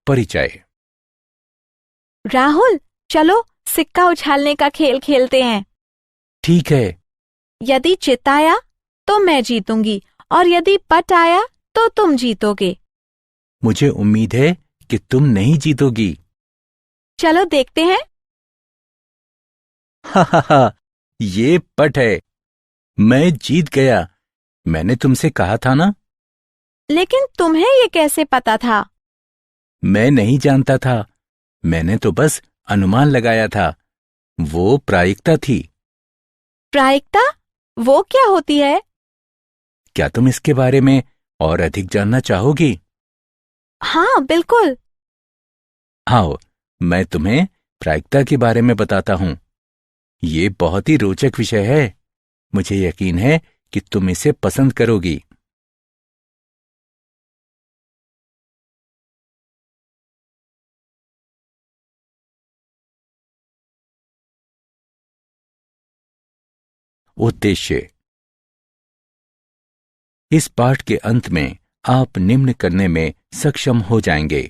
परिचय। राहुल, चलो सिक्का उछालने का खेल खेलते हैं। ठीक है। यदि चित आया तो मैं जीतूंगी और यदि पट आया तो तुम जीतोगे। मुझे उम्मीद है कि तुम नहीं जीतोगी। चलो देखते हैं। हा, ये पट है। मैं जीत गया। मैंने तुमसे कहा था ना। लेकिन तुम्हें ये कैसे पता था? मैं नहीं जानता था। मैंने तो बस अनुमान लगाया था। वो प्रायिकता थी। प्रायिकता? वो क्या होती है? क्या तुम इसके बारे में और अधिक जानना चाहोगी? हाँ, बिल्कुल। आओ, मैं तुम्हें प्रायिकता के बारे में बताता हूं। ये बहुत ही रोचक विषय है। मुझे यकीन है कि तुम इसे पसंद करोगी। उद्देश्य। इस पाठ के अंत में आप निम्न करने में सक्षम हो जाएंगे।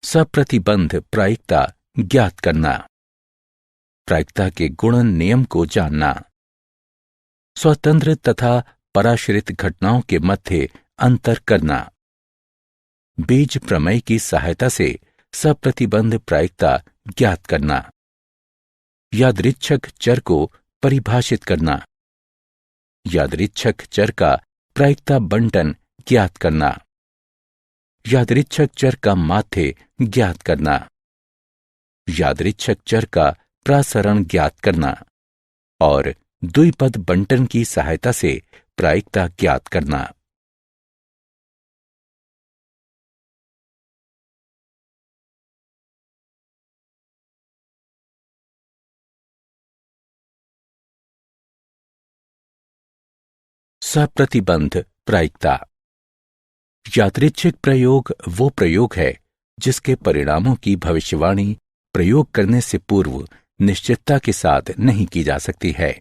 सप्रतिबंध प्रायिकता ज्ञात करना, प्रायिकता के गुणन नियम को जानना, स्वतंत्र तथा पराश्रित घटनाओं के मध्य अंतर करना, बीज प्रमेय की सहायता से सप्रतिबंध प्रायिकता ज्ञात करना, यादृच्छक चर को परिभाषित करना, यादृच्छक चर का प्रायिकता बंटन ज्ञात करना, यादृच्छक चर का माध्य ज्ञात करना, यादृच्छक चर का प्रसरण ज्ञात करना और द्विपद बंटन की सहायता से प्रायिकता ज्ञात करना। सप्रतिबंध प्रायिकता। यादृच्छिक प्रयोग वो प्रयोग है जिसके परिणामों की भविष्यवाणी प्रयोग करने से पूर्व निश्चितता के साथ नहीं की जा सकती है।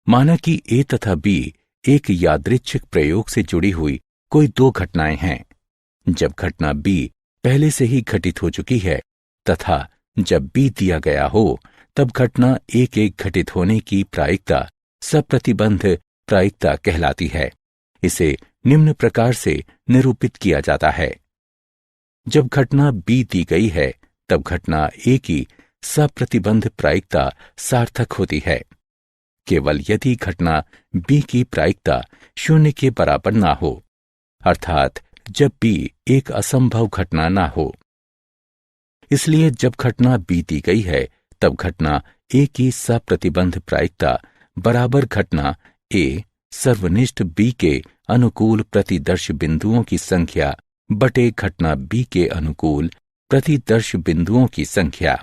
माना कि ए तथा बी एक यादृच्छिक प्रयोग से जुड़ी हुई कोई दो घटनाएं हैं। जब घटना बी पहले से ही घटित हो चुकी है तथा जब बी दिया गया हो, तब घटना एक एक घटित होने की प्रायिकता सप्रतिबंध प्रायिकता कहलाती है। इसे निम्न प्रकार से निरूपित किया जाता है। जब घटना बी दी गई है, तब घटना ए की सप्रतिबंध प्रायिकता सार्थक होती है, केवल यदि घटना बी की प्रायिकता 0 के बराबर ना हो, अर्थात जब बी एक असंभव घटना ना हो। इसलिए जब घटना बी दी गई है, तब घटना ए की सप्रतिबंध प्रायिकता बराबर घटना ए सर्वनिष्ठ बी के अनुकूल प्रतिदर्श बिंदुओं की संख्या बटे घटना बी के अनुकूल प्रतिदर्श बिंदुओं की संख्या।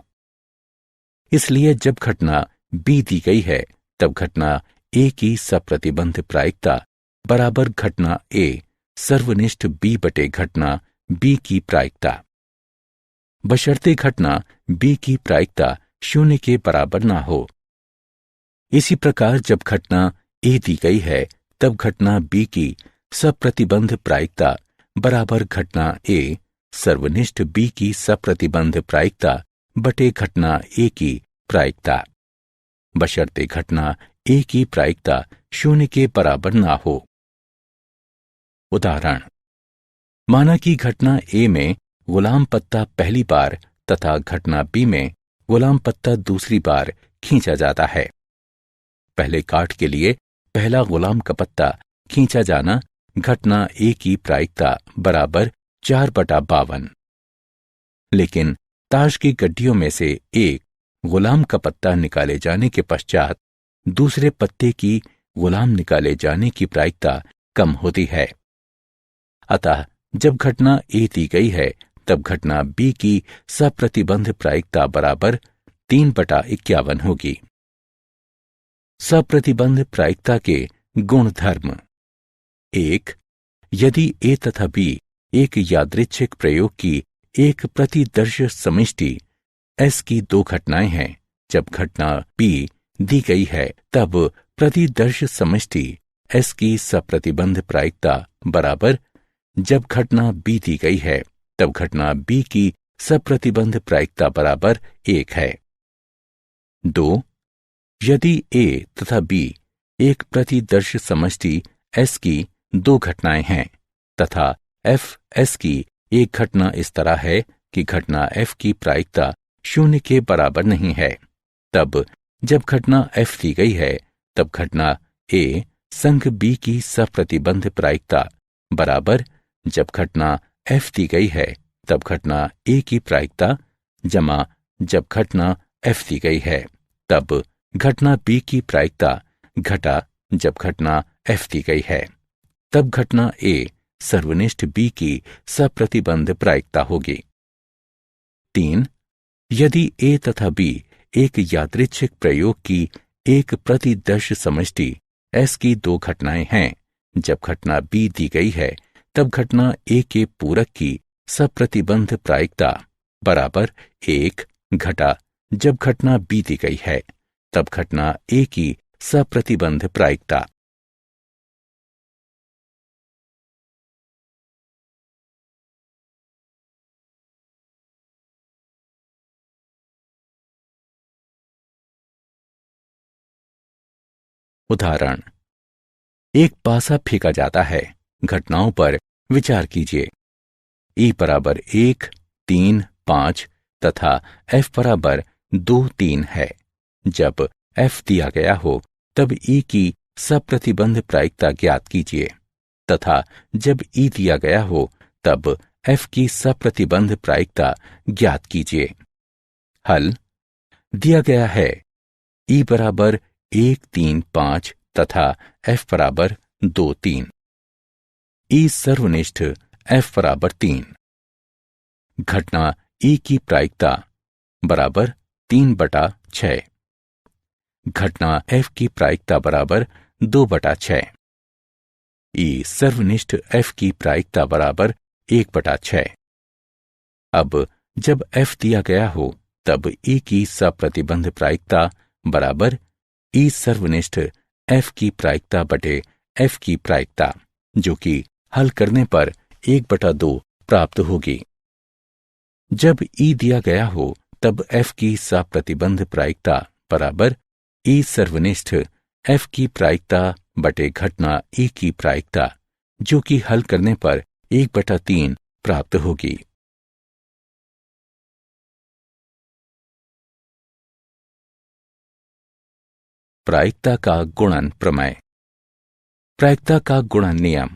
इसलिए जब घटना बी दी गई है, तब घटना ए की सप्रतिबंध प्रायिकता बराबर घटना ए सर्वनिष्ठ बी बटे घटना बी की प्रायिकता, बशर्ते घटना बी की प्रायिकता 0 के बराबर ना हो। इसी प्रकार जब घटना ए दी गई है, तब घटना बी की सप्रतिबंध प्रायिकता बराबर घटना ए सर्वनिष्ठ बी की सप्रतिबंध प्रायिकता बटे घटना ए की प्रायिकता, बशर्ते घटना ए की प्रायिकता 0 के बराबर ना हो। उदाहरण। माना कि घटना ए में गुलाम पत्ता पहली बार तथा घटना बी में गुलाम पत्ता दूसरी बार खींचा जाता है। पहले काट के लिए पहला गुलाम का पत्ता खींचा जाना घटना ए की प्रायिकता बराबर 4/52। लेकिन ताश की गड्डियों में से एक गुलाम का पत्ता निकाले जाने के पश्चात दूसरे पत्ते की गुलाम निकाले जाने की प्रायिकता कम होती है। अतः जब घटना ए दी गई है, तब घटना बी की सप्रतिबंध प्रायिकता बराबर 3/51 होगी। सप्रतिबंध प्रायिकता के गुणधर्म। 1. यदि ए तथा बी एक यादृच्छिक प्रयोग की एक प्रतिदर्श समिष्टि एस की दो घटनाएं हैं, जब घटना बी दी गई है, तब प्रतिदर्श समिष्टि एस की सप्रतिबंध प्रायिकता बराबर जब घटना बी दी गई है, तब घटना B की सप्रतिबंध प्रायिकता बराबर 1 है। 2. यदि A तथा B एक प्रतिदर्श समष्टि S की दो घटनाएं हैं तथा F S की एक घटना इस तरह है कि घटना F की प्रायिकता 0 के बराबर नहीं है, तब जब घटना F दी गई है तब घटना A संघ B की सप्रतिबंध प्रायिकता बराबर जब घटना F दी गई है तब घटना A की प्रायिकता जमा जब घटना F दी गई है तब घटना B की प्रायिकता घटा जब घटना F दी गई है, तब घटना A सर्वनिष्ठ B की सप्रतिबंध प्रायिकता होगी। 3. यदि A तथा B एक यादृच्छिक प्रयोग की एक प्रतिदर्श समष्टि S की दो घटनाएं हैं, जब घटना B दी गई है तब घटना A के पूरक की सप्रतिबंध प्रायिकता बराबर 1 घटा जब घटना B दी गई है तब घटना A की सप्रतिबंध प्रायिकता। उदाहरण, एक पासा फेंका जाता है। घटनाओं पर विचार कीजिए। E बराबर 1, 3, 5 तथा F बराबर 2, 3 है। जब F दिया गया हो तब E की सप्रतिबंध प्रायिकता ज्ञात कीजिए तथा जब E दिया गया हो तब F की सप्रतिबंध प्रायिकता ज्ञात कीजिए। हल दिया गया है E बराबर 1, 3, 5 तथा F बराबर 2, 3। E सर्वनिष्ठ F बराबर 3। घटना E की प्रायिकता बराबर 3/6। घटना F की प्रायिकता बराबर 2/6। E सर्वनिष्ठ F की प्रायिकता बराबर 1/6। अब जब F दिया गया हो तब E की सप्रतिबंध प्रायिकता बराबर E सर्वनिष्ठ F की प्रायिकता बटे F की प्रायिकता, जो कि हल करने पर 1/2 प्राप्त होगी। जब E दिया गया हो तब F की सप्रतिबंध प्रायिकता बराबर E सर्वनिष्ठ F की प्रायिकता बटे घटना E की प्रायिकता, जो कि हल करने पर 1/3 प्राप्त होगी। प्रायिकता का गुणन प्रमेय। प्रायिकता का गुणन नियम।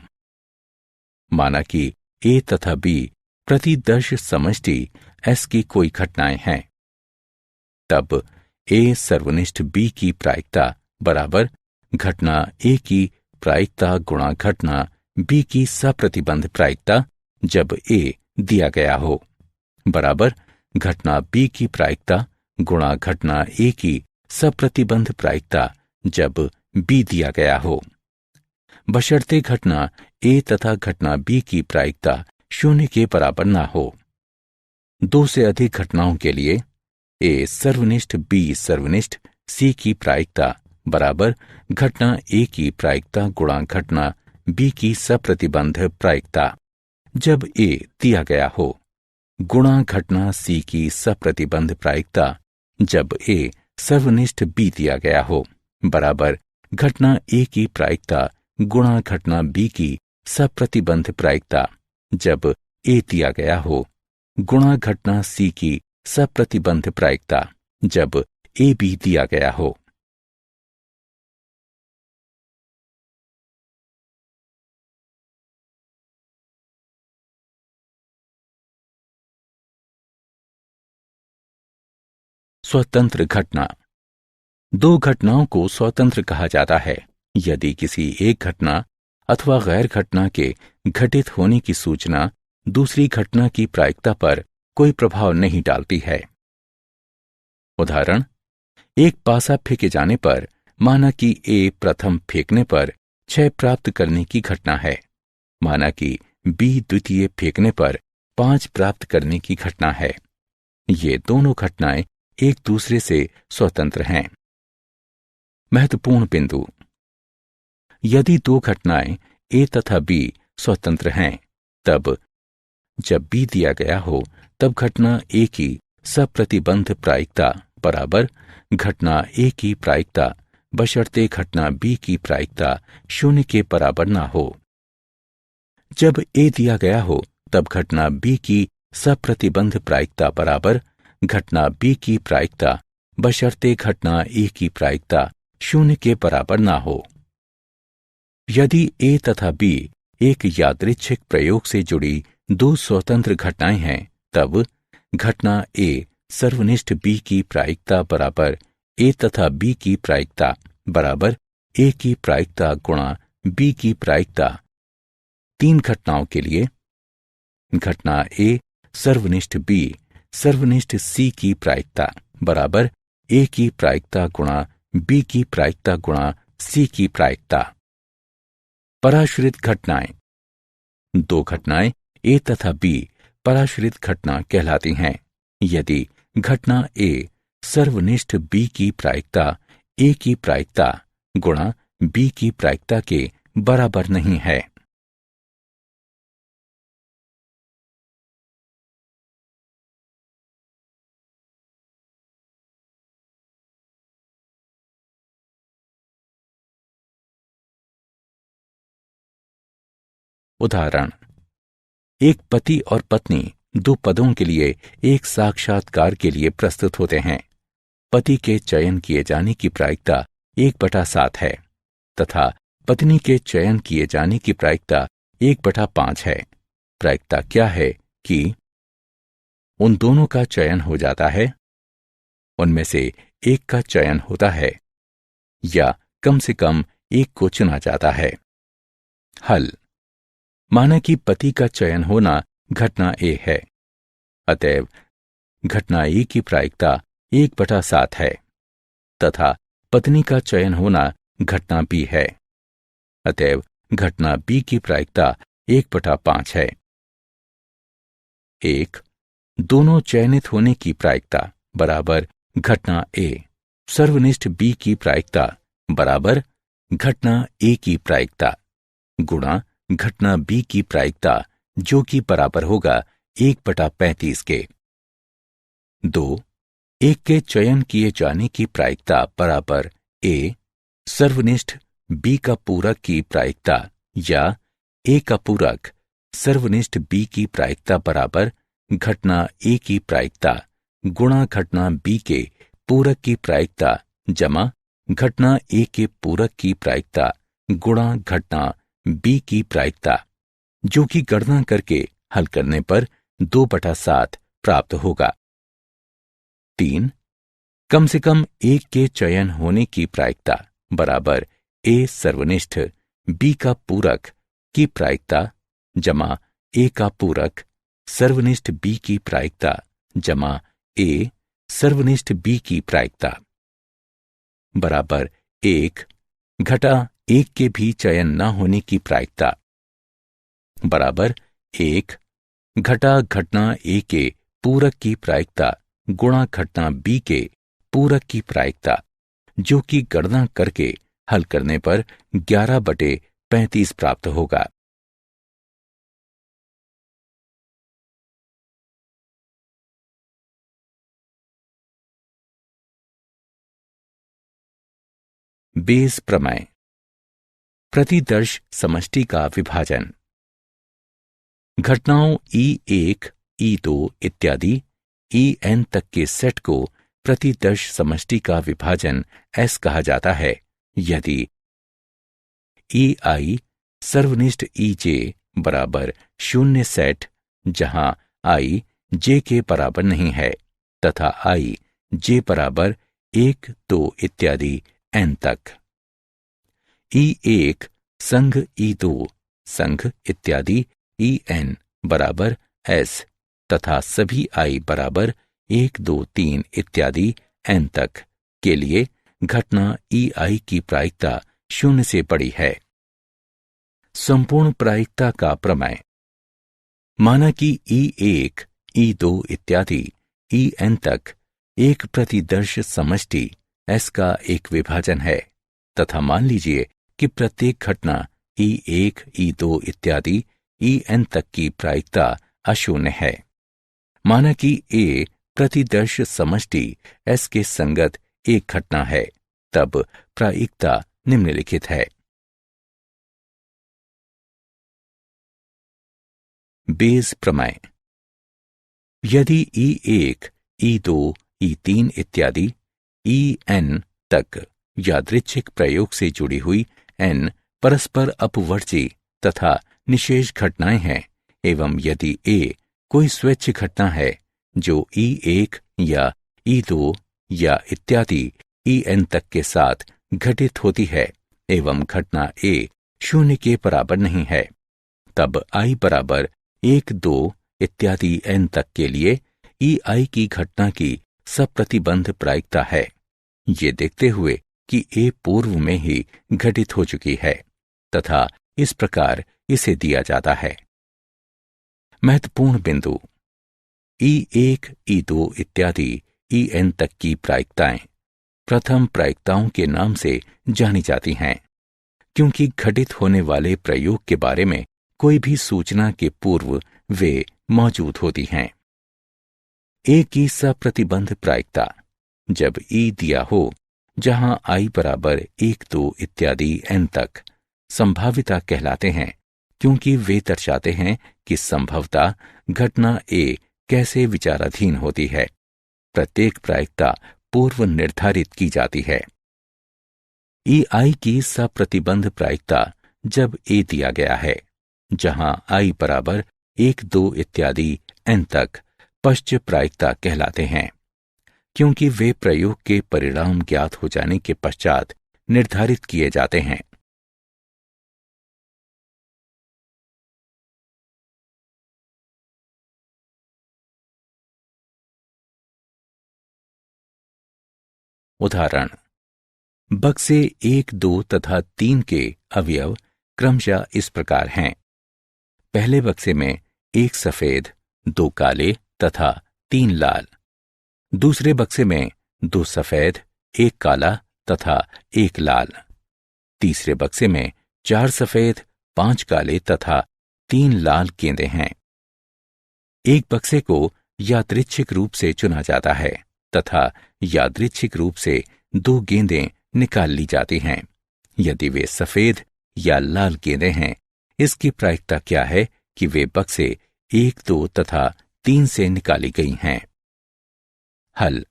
माना कि A तथा B प्रतिदर्श समष्टि S की कोई घटनाएं हैं, तब A सर्वनिष्ठ B की प्रायिकता बराबर घटना A की प्रायिकता गुणा घटना B की सप्रतिबंध प्रायिकता जब A दिया गया हो बराबर घटना B की प्रायिकता गुणा घटना A की सप्रतिबंध प्रायिकता जब B दिया गया हो, बशर्ते घटना A तथा घटना B की प्रायिकता 0 के बराबर ना हो। 2 से अधिक घटनाओं के लिए A सर्वनिष्ठ B सर्वनिष्ठ C की प्रायिकता बराबर घटना A की प्रायिकता गुणा घटना B की सप्रतिबंध प्रायिकता जब A दिया गया हो गुणा घटना C की सप्रतिबंध प्रायिकता जब A सर्वनिष्ठ B दिया गया हो बराबर घटना A की प्रायिकता गुणा घटना B की सप्रतिबंध प्रायिकता जब A दिया गया हो गुणा घटना C की सप्रतिबंध प्रायिकता जब A B दिया गया हो। स्वतंत्र घटना। दो घटनाओं को स्वतंत्र कहा जाता है यदि किसी एक घटना अथवा गैर घटना के घटित होने की सूचना दूसरी घटना की प्रायिकता पर कोई प्रभाव नहीं डालती है। उदाहरण, एक पासा फेंके जाने पर माना कि A प्रथम फेंकने पर 6 प्राप्त करने की घटना है, माना कि B द्वितीय फेंकने पर 5 प्राप्त करने की घटना है। ये दोनों घटनाएं एक दूसरे से स्वतंत्र हैं। महत्वपूर्ण बिंदु। यदि दो घटनाएं A तथा B स्वतंत्र हैं, तब जब बी दिया गया हो तब घटना ए की सप्रतिबंध प्रायिकता बराबर घटना ए की प्रायिकता बशर्ते घटना बी की प्रायिकता 0 के बराबर ना हो। जब ए दिया गया हो तब घटना बी की सप्रतिबंध प्रायिकता बराबर घटना बी की प्रायिकता बशर्ते घटना ए की प्रायिकता 0 के बराबर ना हो। यदि ए तथा बी एक यादृच्छिक प्रयोग से जुड़ी दो स्वतंत्र घटनाएं हैं तब घटना ए सर्वनिष्ठ बी की प्रायिकता बराबर ए तथा बी की प्रायिकता बराबर ए की प्रायिकता गुणा बी की प्रायिकता। 3 घटनाओं के लिए घटना ए सर्वनिष्ठ बी सर्वनिष्ठ सी की प्रायिकता बराबर ए की प्रायिकता गुणा बी की प्रायिकता गुणा सी की प्रायिकता। पराश्रित घटनाएं। 2 घटनाएं ए तथा बी पराश्रित घटना कहलाती हैं यदि घटना ए सर्वनिष्ठ बी की प्रायिकता ए की प्रायिकता गुणा बी की प्रायिकता के बराबर नहीं है। उदाहरण, एक पति और पत्नी 2 पदों के लिए एक साक्षात्कार के लिए प्रस्तुत होते हैं। पति के चयन किए जाने की प्रायिकता 1/7 है तथा पत्नी के चयन किए जाने की प्रायिकता 1/5 है। प्रायिकता क्या है कि उन दोनों का चयन हो जाता है, उनमें से एक का चयन होता है या कम से कम एक को चुना जाता है। हल, माना कि पति का चयन होना घटना ए है, अतएव घटना ए की प्रायिकता 1/7 है तथा पत्नी का चयन होना घटना बी है, अतएव घटना बी की प्रायिकता 1/5 है। 1. दोनों चयनित होने की प्रायिकता बराबर घटना ए सर्वनिष्ठ बी की प्रायिकता बराबर घटना ए की प्रायिकता गुणा घटना बी की प्रायिकता जो कि बराबर होगा 1/35 के। 2. एक के चयन किए जाने की प्रायिकता बराबर ए सर्वनिष्ठ बी का पूरक की प्रायिकता या ए का पूरक सर्वनिष्ठ बी की प्रायिकता बराबर घटना ए की प्रायिकता गुणा घटना बी के पूरक की प्रायिकता जमा घटना ए के पूरक की प्रायिकता गुणा घटना बी की प्रायिकता, जो कि गणना करके हल करने पर 2/7 प्राप्त होगा। 3. कम से कम एक के चयन होने की प्रायिकता बराबर ए सर्वनिष्ठ बी का पूरक की प्रायिकता जमा ए का पूरक सर्वनिष्ठ बी की प्रायिकता जमा ए सर्वनिष्ठ बी की प्रायिकता बराबर 1 घटा एक के भी चयन न होने की प्रायिकता बराबर 1 घटा घटना ए के पूरक की प्रायिकता गुणा घटना बी के पूरक की प्रायिकता, जो कि गणना करके हल करने पर 11/35 प्राप्त होगा। बेस प्रमेय। प्रतिदर्श समष्टि का विभाजन। घटनाओं E1, E2 इत्यादि En तक के सेट को प्रतिदर्श समष्टि का विभाजन S कहा जाता है यदि EI सर्वनिष्ठ EJ बराबर 0 सेट जहां I J के बराबर नहीं है तथा I J बराबर 1, 2 इत्यादि N तक। E1 संघ E2 संघ इत्यादि En बराबर S तथा सभी I बराबर 1, 2, 3 इत्यादि N तक के लिए घटना EI की प्रायिकता 0 से बड़ी है। संपूर्ण प्रायिकता का प्रमेय। माना कि E1, E2 इत्यादि En तक एक प्रतिदर्श समष्टि S का एक विभाजन है तथा मान लीजिए कि प्रत्येक घटना E1, E2 इत्यादि En तक की प्रायिकता अशून्य है। माना कि ए प्रतिदर्श समष्टि एस के संगत एक घटना है, तब प्रायिकता निम्नलिखित है। बेस प्रमेय। यदि E1, E2, E3 इत्यादि En तक यादृच्छिक प्रयोग से जुड़ी हुई n परस्पर अपवर्ती तथा निशेष घटनाएं हैं, एवं यदि A कोई स्वैच्छ घटना है जो E1 या E2 या इत्यादि En तक के साथ घटित होती है, एवं घटना A शून्य के बराबर नहीं है, तब I बराबर 1, 2 इत्यादि n तक के लिए EI की घटना की सप्रतिबंध प्रायिकता है, ये देखते हुए कि A पूर्व में ही घटित हो चुकी है, तथा इस प्रकार इसे दिया जाता है। महत्वपूर्ण बिंदु। E1, E2 इत्यादि En तक की प्रायिकताएं प्रथम प्रायिकताओं के नाम से जानी जाती हैं, क्योंकि घटित होने वाले प्रयोग के बारे में कोई भी सूचना के पूर्व वे मौजूद होती हैं। A की सप्रतिबंध प्रायिकता। जब E दिया हो, जहां I बराबर 1, 2 इत्यादि n तक संभाविता कहलाते हैं, क्योंकि वे दर्शाते हैं कि संभवतः घटना A कैसे विचाराधीन होती है। प्रत्येक प्रायिकता पूर्व निर्धारित की जाती है। EI की सप्रतिबंध प्रायिकता जब A दिया गया है, जहां I बराबर 1, 2 इत्यादि n तक पश्च प्रायिकता कहलाते हैं, क्योंकि वे प्रयोग के परिणाम ज्ञात हो जाने के पश्चात निर्धारित किए जाते हैं। उदाहरण। बक्से 1, 2 तथा 3 के अवयव क्रमशः इस प्रकार हैं। पहले बक्से में 1 सफेद, 2 काले तथा 3 लाल। दूसरे बक्से में 2 सफेद, 1 काला तथा 1 लाल। तीसरे बक्से में 4 सफेद, 5 काले तथा 3 लाल गेंदें हैं। एक बक्से को यादृच्छिक रूप से चुना जाता है तथा यादृच्छिक रूप से 2 गेंदें निकाल ली जाती हैं। यदि वे सफेद या लाल गेंदें हैं, इसकी प्रायिकता क्या है कि वे बक्से 1, 2 तथा 3 से निकाली गई हैं। हल।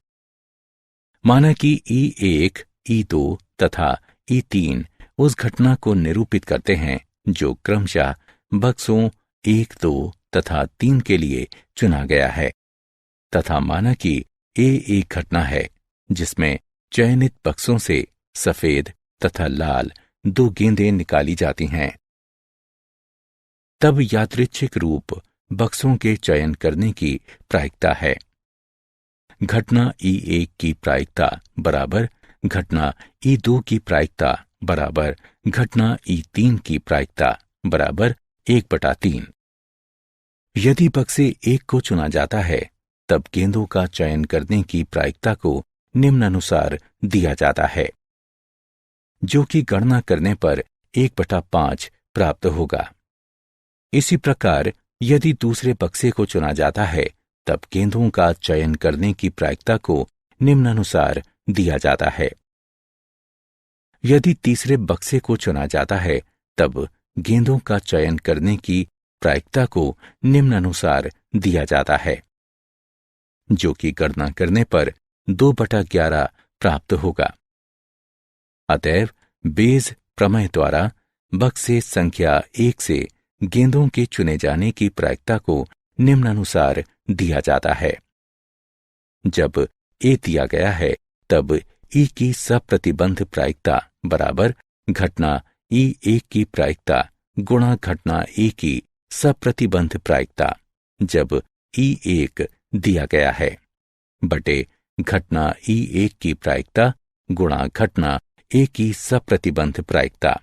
माना कि E1, E2 तथा E3 उस घटना को निरूपित करते हैं जो क्रमशः बक्सों 1, 2 तथा 3 के लिए चुना गया है, तथा माना कि A एक घटना है जिसमें चयनित बक्सों से सफेद तथा लाल 2 गेंदें निकाली जाती हैं। तब यादृच्छिक रूप बक्सों के चयन करने की प्रायिकता है। घटना E1 की प्रायिकता बराबर घटना E2 की प्रायिकता बराबर घटना E3 की प्रायिकता बराबर 1/3। यदि बक्से 1 को चुना जाता है, तब गेंदों का चयन करने की प्रायिकता को निम्नानुसार दिया जाता है, जो कि गणना करने पर 1/5 प्राप्त होगा। इसी प्रकार यदि दूसरे बक्से को चुना जाता है, तब गेंदों का चयन करने की प्रायिकता को निम्नानुसार दिया जाता है। यदि तीसरे बक्से को चुना जाता है, तब गेंदों का चयन करने की प्रायिकता को निम्नानुसार दिया जाता है, जो कि गणना करने पर 2/11 प्राप्त होगा। अतएव बेज प्रमेय द्वारा बक्से संख्या 1 से गेंदों के चुने जाने की प्रायिकता को निम्नानुसार दिया जाता है। जब A दिया गया है, तब E की सप्रतिबंध प्रायिकता बराबर घटना E1 की प्रायिकता गुणा घटना A की सप्रतिबंध प्रायिकता जब E1 दिया गया है, बटे घटना E1 की प्रायिकता गुणा घटना A की सप्रतिबंध प्रायिकता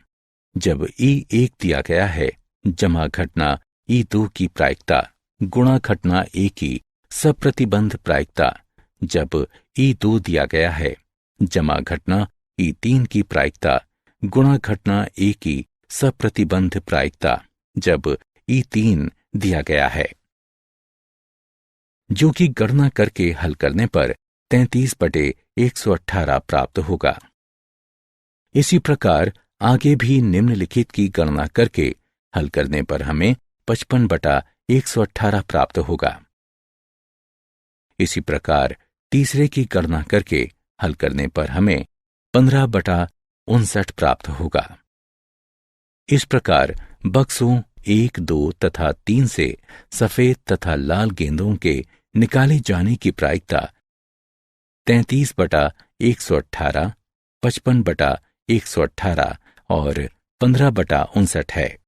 जब E1 दिया गया है, जमा घटना E2 की प्रायिकता गुणा घटना A की सप्रतिबंध प्रायिकता जब E2 दिया गया है, जमा घटना E3 की प्रायिकता गुणा घटना A की सप्रतिबंध प्रायिकता जब E3 दिया गया है। जो कि गणना करके हल करने पर 33/118 प्राप्त होगा। इसी प्रकार आगे भी निम्नलिखित की गणना करके हल करने पर हमें 55/118 प्राप्त होगा। इसी प्रकार तीसरे की गणना करके हल करने पर हमें 15/59 प्राप्त होगा। इस प्रकार बक्सों 1, 2 तथा 3 से सफेद तथा लाल गेंदों के निकाले जाने की प्रायिकता 33/118, 55/118 और 15/59 है।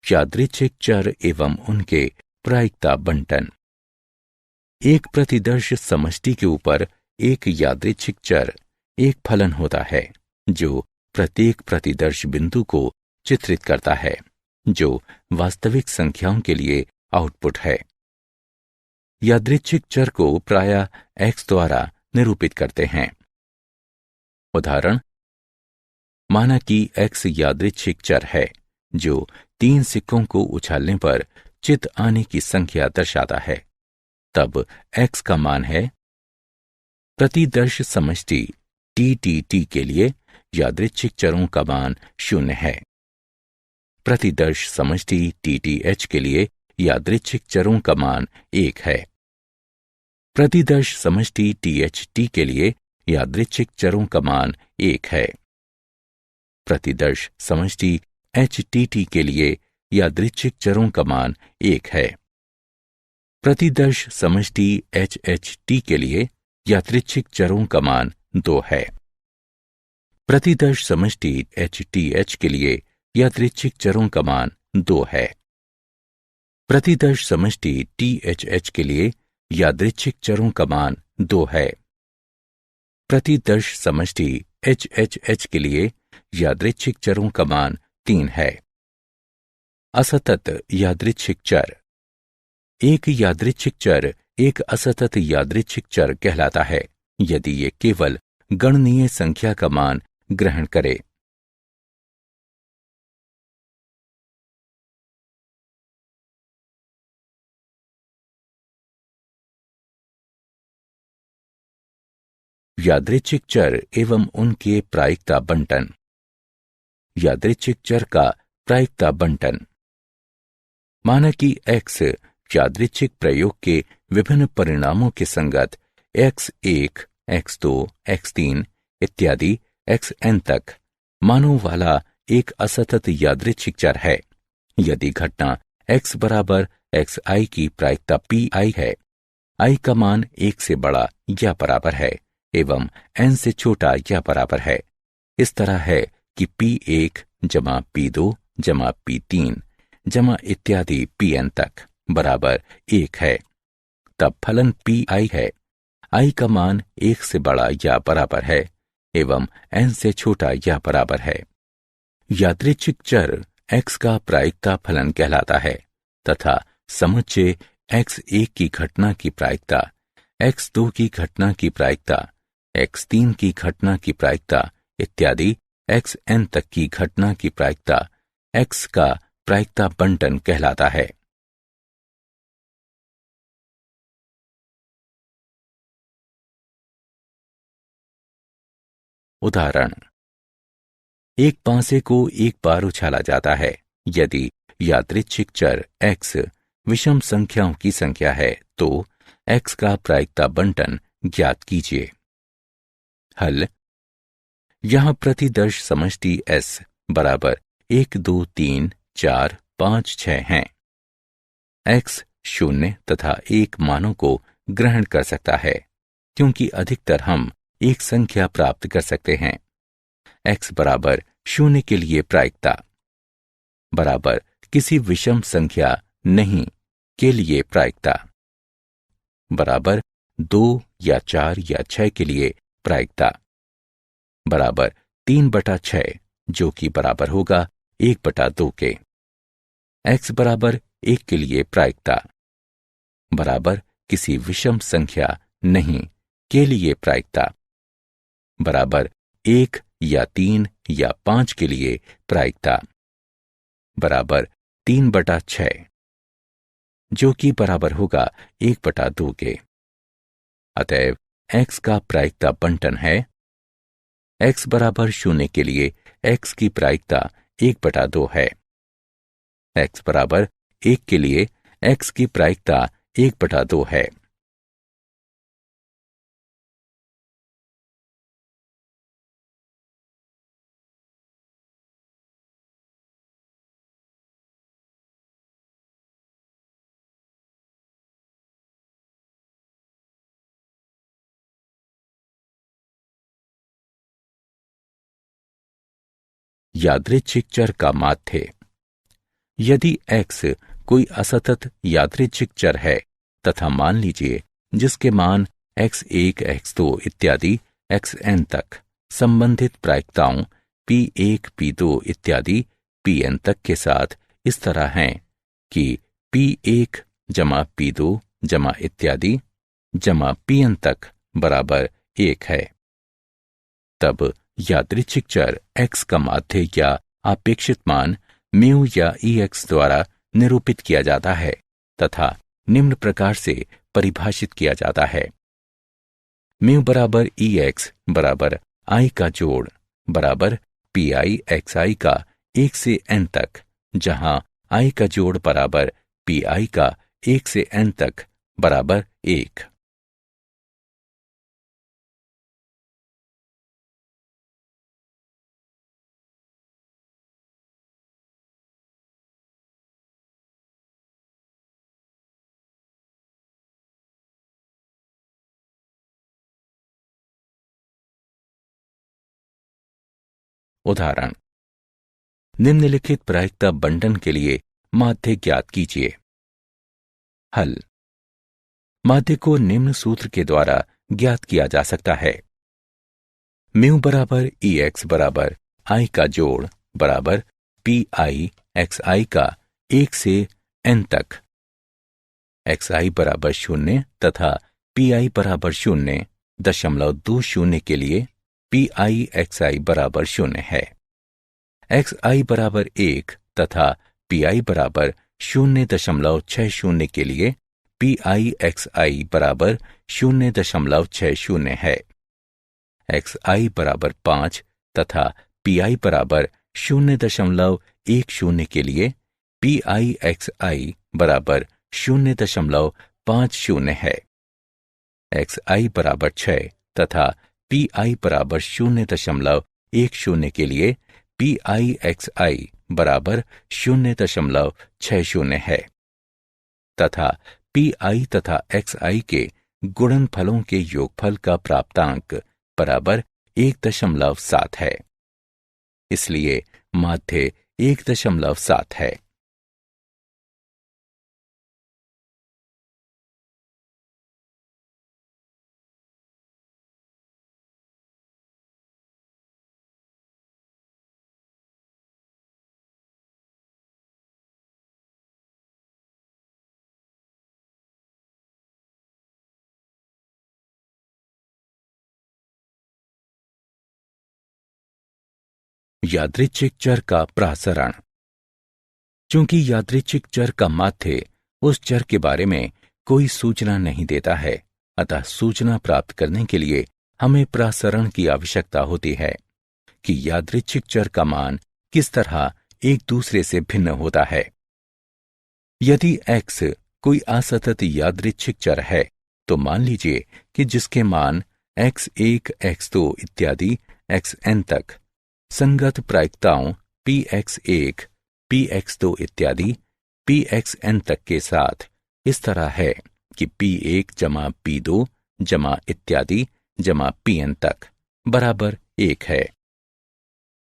यादृच्छिक चर एवं उनके प्रायिकता बंटन। एक प्रतिदर्श समष्टि के ऊपर एक यादृच्छिक चर एक फलन होता है जो प्रत्येक प्रतिदर्श बिंदु को चित्रित करता है, जो वास्तविक संख्याओं के लिए आउटपुट है। यादृच्छिक चर को प्रायः x द्वारा निरूपित करते हैं। उदाहरण, माना कि x यादृच्छिक चर है जो 3 सिक्कों को उछालने पर चित आने की संख्या दर्शाता है। तब x का मान है। प्रतिदर्श समष्टि TTT के लिए यादृच्छिक चरों का मान 0 है। प्रतिदर्श समष्टि TTH के लिए यादृच्छिक चरों का मान 1 है। प्रतिदर्श समष्टि THT के लिए यादृच्छिक चरों का मान 1 है। प्रतिदर्श समष्टि HTT के लिए यादृच्छिक चरों का मान 1 है। प्रतिदर्श समष्टि HHT के लिए यादृच्छिक चरों का मान 2 है। प्रतिदर्श समष्टि HTH के लिए यादृच्छिक चरों का मान 2 है। प्रतिदर्श समष्टि THH के लिए यादृच्छिक चरों का मान 2 है। प्रतिदर्श समष्टि HHH के लिए यादृच्छिक चरों का मान 3 है। असतत यादृच्छिक चर। एक यादृच्छिक चर एक असतत यादृच्छिक चर कहलाता है यदि ये केवल गणनीय संख्या का मान ग्रहण करे। यादृच्छिक चर एवं उनके प्रायिकता बंटन। यादृच्छिक चर का प्रायिकता बंटन। माना कि x यादृच्छिक प्रयोग के विभिन्न परिणामों के संगत x1, x2, x3 इत्यादि xn तक मानों वाला एक असतत यादृच्छिक चर है। यदि घटना x बराबर xi की प्रायिकता pi है, i का मान 1 से बड़ा या बराबर है एवं n से छोटा या बराबर है। इस तरह है कि p1 जमा p2 जमा p3 जमा इत्यादि pn तक बराबर 1 है, तब फलन pi है। i का मान 1 से बड़ा या बराबर है एवं n से छोटा या बराबर है। यादृच्छिक चर x का प्रायिकता फलन कहलाता है तथा समुच्चय x1 की घटना की प्रायिकता, x2 की घटना की प्रायिकता, x3 की घटना की प्रायिकता इत्यादि xn तक की घटना की प्रायिकता x का प्रायिकता बंटन कहलाता है। उदाहरण, एक पांसे को एक बार उछाला जाता है। यदि यादृच्छिक चर x विषम संख्याओं की संख्या है तो x का प्रायिकता बंटन ज्ञात कीजिए। हल। यहां प्रतिदर्श समष्टि S बराबर 1, 2, 3, 4, 5, 6 हैं। x 0 तथा 1 मानों को ग्रहण कर सकता है क्योंकि अधिकतर हम एक संख्या प्राप्त कर सकते हैं। x बराबर 0 के लिए प्रायिकता बराबर किसी विषम संख्या नहीं के लिए प्रायिकता बराबर 2 या 4 या 6 के लिए प्रायिकता बराबर 3/6 जो कि बराबर होगा 1/2 के। x बराबर 1 के लिए प्रायिकता बराबर किसी विषम संख्या नहीं के लिए प्रायिकता बराबर 1 या 3 या 5 के लिए प्रायिकता बराबर 3/6 जो कि बराबर होगा 1/2 के। अतएव x का प्रायिकता बंटन है x बराबर 0 के लिए x की प्रायिकता 1/2 है। x बराबर 1 के लिए x की प्रायिकता 1/2 है। यादृच्छिक चर का माध्य। यदि x कोई असतत यादृच्छिक चर है तथा मान लीजिए जिसके मान x1, x2 इत्यादि xn तक संबंधित प्रायिकताओं p1, p2 इत्यादि pn तक के साथ इस तरह हैं कि p1 जमा p2 जमा इत्यादि जमा pn तक बराबर 1 है, तब यादृच्छिक चर x का माध्य या अपेक्षित मान म्यू या ex द्वारा निरूपित किया जाता है तथा निम्न प्रकार से परिभाषित किया जाता है। म्यू बराबर ex बराबर i का जोड़ बराबर pi xi का 1 से n तक, जहां i का जोड़ बराबर pi का 1 से n तक बराबर 1। उदाहरण, निम्नलिखित प्रायिकता बंटन के लिए माध्य ज्ञात कीजिए। हल। माध्य को निम्न सूत्र के द्वारा ज्ञात किया जा सकता है। म्यू बराबर ex बराबर i का जोड़ बराबर pi xi का 1 से n तक, xi बराबर 0 तथा pi बराबर 0.20 के लिए pi xi बराबर 0 है। xi बराबर 1 तथा pi बराबर 0.60 के लिए pi xi बराबर 0.60 है। xi बराबर 5 तथा pi बराबर 0.10 के लिए pi xi बराबर 0.50 है। xi बराबर 6 तथा pi बराबर 0.10 के लिए pi xi बराबर 0.60 है तथा pi तथा xi के गुणनफलों के योगफल का प्राप्तांक बराबर 1.7 है। इसलिए माध्य 1.7 है। यादृच्छिक चर का प्रसरण। चूंकि यादृच्छिक चर का माध्य उस चर के बारे में कोई सूचना नहीं देता है, अतः सूचना प्राप्त करने के लिए हमें प्रसरण की आवश्यकता होती है कि यादृच्छिक चर का मान किस तरह एक दूसरे से भिन्न होता है। यदि x कोई असतत यादृच्छिक चर है तो मान लीजिए कि जिसके मान x1, x2 इत्यादि xn तक संगत प्रायिकताओं px1, px2 इत्यादि pxn तक के साथ इस तरह है कि p1 जमा p2 जमा इत्यादि जमा pn तक बराबर 1 है,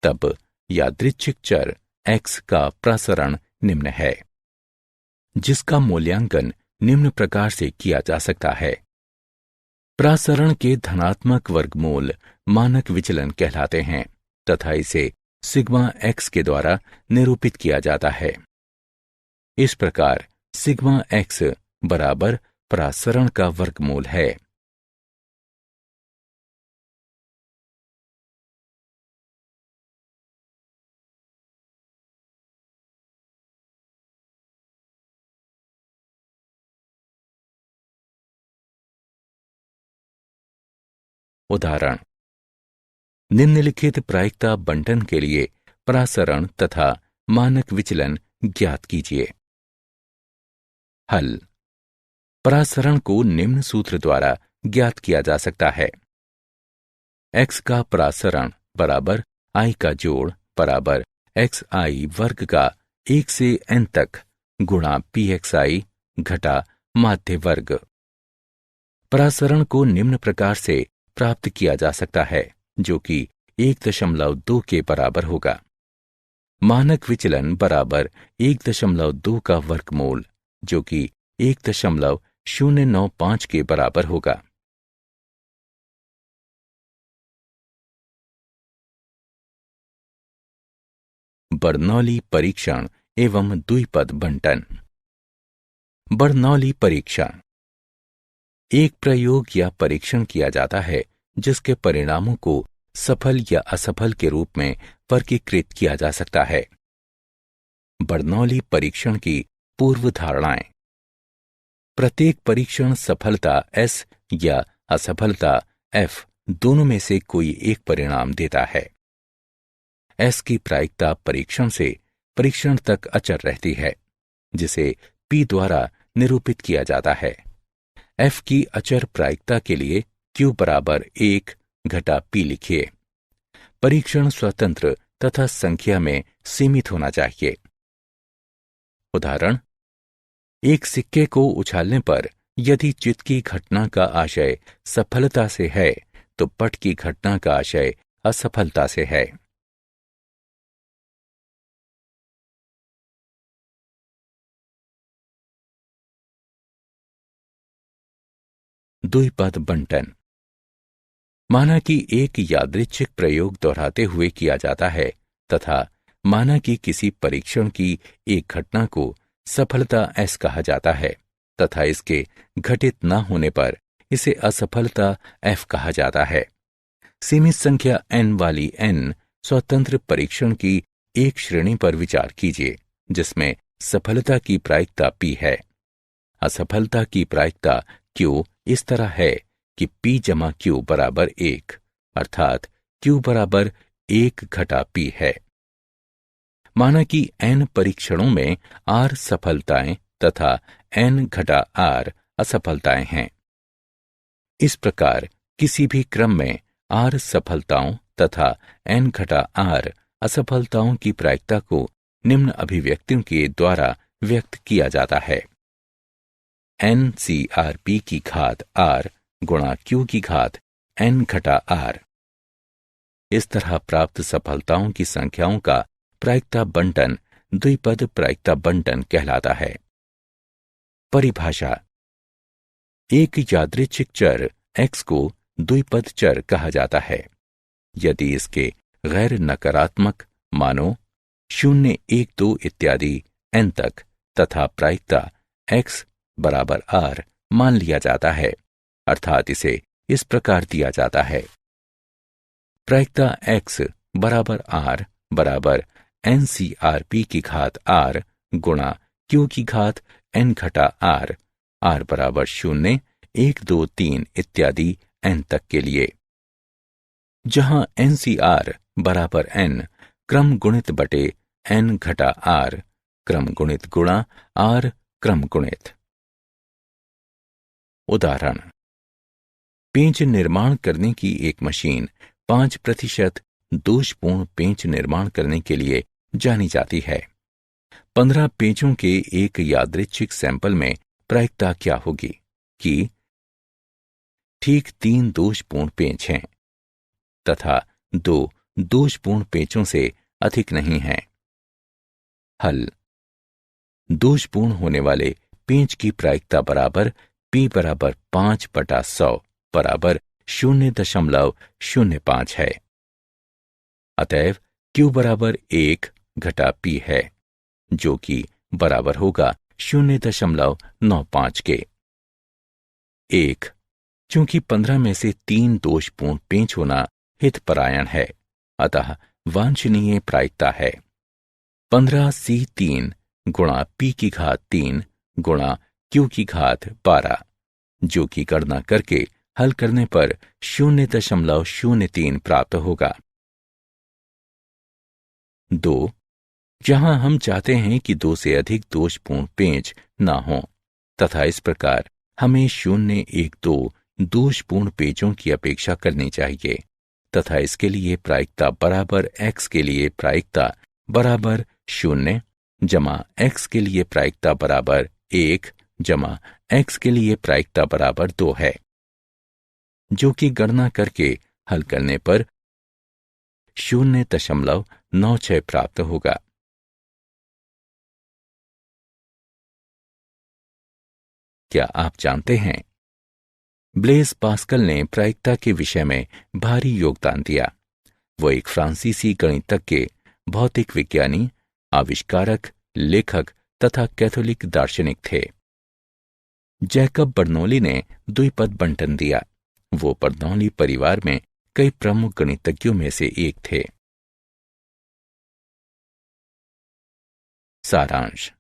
तब यादृच्छिक चर x का प्रसरण निम्न है, जिसका मूल्यांकन निम्न प्रकार से किया जा सकता है। प्रसरण के धनात्मक वर्गमूल मानक विचलन कहलाते हैं तथा इसे सिग्मा x के द्वारा निरूपित किया जाता है। इस प्रकार सिग्मा x बराबर प्रसरण का वर्गमूल है। उदाहरण, निम्नलिखित प्रायिकता बंटन के लिए परासरण तथा मानक विचलन ज्ञात कीजिए। हल। परासरण को निम्न सूत्र द्वारा ज्ञात किया जा सकता है। x का परासरण बराबर i का जोड़ बराबर xi वर्ग का 1 से n तक गुणा pxi घटा माध्य वर्ग। परासरण को निम्न प्रकार से प्राप्त किया जा सकता है, जो कि 1.2 के बराबर होगा। मानक विचलन बराबर 1.2 का वर्गमूल, जो कि 1.095 के बराबर होगा। बर्नौली परीक्षण एवं द्विपद बंटन। बर्नौली परीक्षण एक प्रयोग या परीक्षण किया जाता है जिसके परिणामों को सफल या असफल के रूप में वर्गीकृत किया जा सकता है। बर्नौली परीक्षण की पूर्व धारणाएं। प्रत्येक परीक्षण सफलता S या असफलता F दोनों में से कोई एक परिणाम देता है। S की प्रायिकता परीक्षण से परीक्षण तक अचर रहती है, जिसे P द्वारा निरूपित किया जाता है। F की अचर प्रायिकता के लिए Q बराबर 1 घटा P लिखिए। परीक्षण स्वतंत्र तथा संख्या में सीमित होना चाहिए। उदाहरण, एक सिक्के को उछालने पर यदि चित्त की घटना का आशय सफलता से है तो पट की घटना का आशय असफलता से है। द्विपद बंटन। माना कि एक यादृच्छिक प्रयोग दोहराते हुए किया जाता है तथा माना कि किसी परीक्षण की एक घटना को सफलता S कहा जाता है तथा इसके घटित न होने पर इसे असफलता F कहा जाता है। सीमित संख्या n वाली n स्वतंत्र परीक्षण की एक श्रेणी पर विचार कीजिए जिसमें सफलता की प्रायिकता P है। असफलता की प्रायिकता Q इस तरह है कि P जमा Q बराबर 1, अर्थात Q बराबर 1 घटा P है। माना कि n परीक्षणों में R सफलताएं तथा n घटा R असफलताएं हैं। इस प्रकार किसी भी क्रम में R सफलताओं तथा n घटा R असफलताओं की प्रायिकता को निम्न अभिव्यक्तियों के द्वारा व्यक्त किया जाता है। NCRP की घात R गुणा Q की घात n घटा R। इस तरह प्राप्त सफलताओं की संख्याओं का प्रायिकता बंटन द्विपद प्रायिकता बंटन कहलाता है। परिभाषा। एक यादृच्छिक चर x को द्विपद चर कहा जाता है यदि इसके गैर नकारात्मक मानों 0, 1, 2 इत्यादि n तक तथा प्रायिकता x बराबर R मान लिया जाता है, अर्थात इसे इस प्रकार दिया जाता है। प्रायिकता x बराबर R बराबर NCRP की घात R गुणा Q की घात n घटा R, R बराबर 0, 1, 2, 3 इत्यादि n तक के लिए, जहां NCR बराबर n क्रम गुणित बटे n घटा R क्रम गुणित गुणा R क्रम गुणित। उदाहरण, पेंच निर्माण करने की एक मशीन 5% दोषपूर्ण पेंच निर्माण करने के लिए जानी जाती है। 15 पेंचों के एक यादृच्छिक सैंपल में प्रायिकता क्या होगी कि ठीक 3 दोषपूर्ण पेंच हैं तथा 2 दोषपूर्ण पेंचों से अधिक नहीं हैं। हल। दोषपूर्ण होने वाले पेंच की प्रायिकता बराबर P बराबर 5/100 बराबर 0.05 है। अतएव Q बराबर 1 घटा P है, जो कि बराबर होगा 0.95 के। 1. चूंकि 15 में से 3 दोषपूर्ण पेंच होना हितपरायण है, अतः वांछनीय प्रायिकता है 15C3 गुणा P की घात 3 गुणा Q की घात 12, जो कि गणना करके हल करने पर 0.03 प्राप्त होगा। 2. जहां हम चाहते हैं कि 2 से अधिक दोषपूर्ण पेंच ना हो तथा इस प्रकार हमें 0, 1, 2 दोषपूर्ण पेंचों की अपेक्षा करनी चाहिए तथा इसके लिए प्रायिकता बराबर x के लिए प्रायिकता बराबर 0 जमा x के लिए प्रायिकता बराबर 1 जमा x के लिए प्रायिकता बराबर 2 है, जो कि गणना करके हल करने पर 0.96 प्राप्त होगा। क्या आप जानते हैं ब्लेज पास्कल ने प्रायिकता के विषय में भारी योगदान दिया। वो एक फ्रांसीसी गणितज्ञ, भौतिक विज्ञानी, आविष्कारक, लेखक तथा कैथोलिक दार्शनिक थे। जैकब बर्नौली ने द्विपद बंटन दिया। वो बर्नौली परिवार में कई प्रमुख गणितज्ञों में से एक थे। सारांश।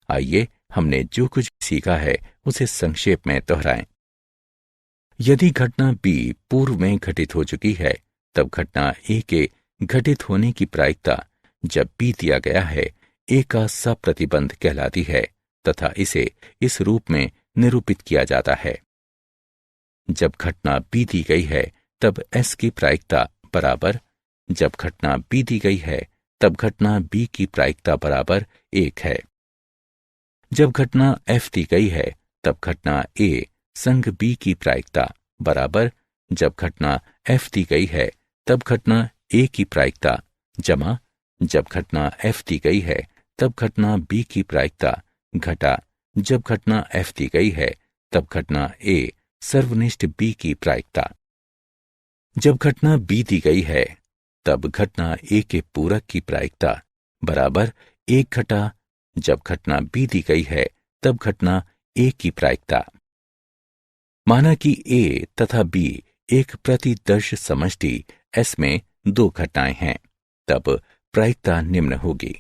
आइए हमने जो कुछ सीखा है उसे संक्षेप में दोहराएं। यदि घटना B पूर्व में घटित हो चुकी है, तब घटना A के घटित होने की प्रायिकता जब B दिया गया है A का सप्रतिबंध कहलाती है तथा इसे इस रूप में निरूपित किया जाता है। जब घटना B दी गई है तब S की प्रायिकता बराबर, जब घटना B दी गई है तब घटना B की प्रायिकता बराबर 1 है। जब घटना F दी गई है तब घटना A संग B की प्रायिकता बराबर, जब घटना F दी गई है तब घटना A की प्रायिकता जमा, जब घटना F दी गई है तब घटना B की प्रायिकता घटा, जब घटना F दी गई है तब घटना A सर्वनिष्ठ B की प्रायिकता। जब घटना B दी गई है तब घटना A के पूरक की प्रायिकता बराबर 1 घटा, जब घटना B दी गई है तब घटना A की प्रायिकता। माना कि A तथा B एक प्रतिदर्श समष्टि S में 2 घटनाएं हैं, तब प्रायिकता निम्न होगी।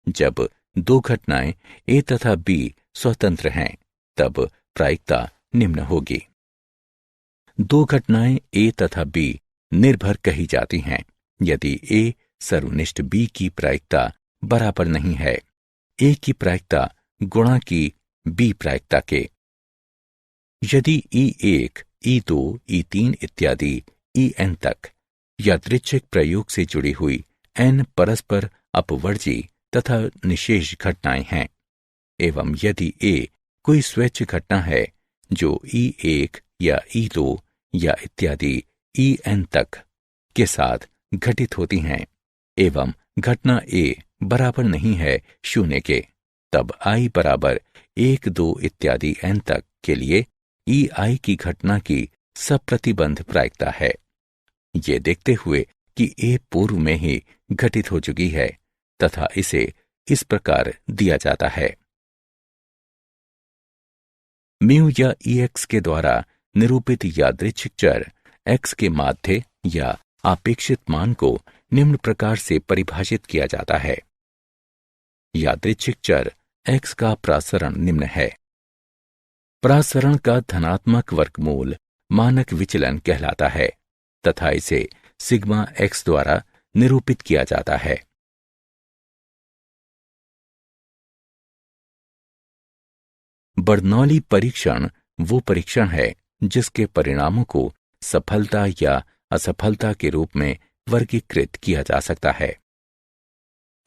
जब 2 घटनाएं A तथा B स्वतंत्र हैं, तब प्रायिकता निम्न होगी। 2 घटनाएं A तथा B निर्भर कही जाती हैं यदि A सर्वनिष्ठ B की प्रायिकता बराबर नहीं है A की प्रायिकता गुणा की B प्रायिकता के। यदि E1, E2, E3 इत्यादि En तक यादृच्छिक प्रयोग से जुड़ी हुई n परस्पर अपवर्जी तथा निशेष घटनाएं हैं एवं यदि A कोई स्वैच्छिक घटना है जो E1 या E2 या इत्यादि En तक के साथ घटित होती हैं एवं घटना A बराबर नहीं है 0 के, तब I बराबर 1, 2 इत्यादि n तक के लिए EI की घटना की सप्रतिबंध प्रायिकता है। ये देखते हुए कि A पूर्व में ही घटित हो चुकी है तथा इसे इस प्रकार दिया जाता है। म्यू या EX के द्वारा निरूपित यादृच्छिक चर X के माध्य या आपेक्षित मान को निम्न प्रकार से परिभाषित किया जाता है। यादृच्छिक चर X का प्रासरण निम्न है। प्रासरण का धनात्मक वर्गमूल मानक विचलन कहलाता है तथा इसे सिग्मा X द्वारा निरूपित किया जाता है। बर्नौली परीक्षण वो परीक्षण है जिसके परिणामों को सफलता या असफलता के रूप में वर्गीकृत किया जा सकता है।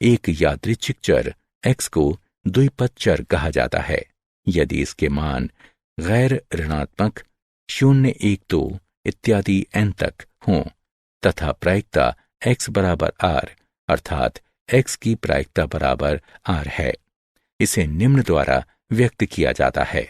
एक यादृच्छिक चर X को द्विपद चर कहा जाता है यदि इसके मान गैर ऋणात्मक 0, 1, 2 इत्यादि n तक हों तथा प्रायिकता X बराबर R अर्थात X की प्रायिकता बराबर R है। इसे निम्न द्वारा व्यक्त किया जाता है।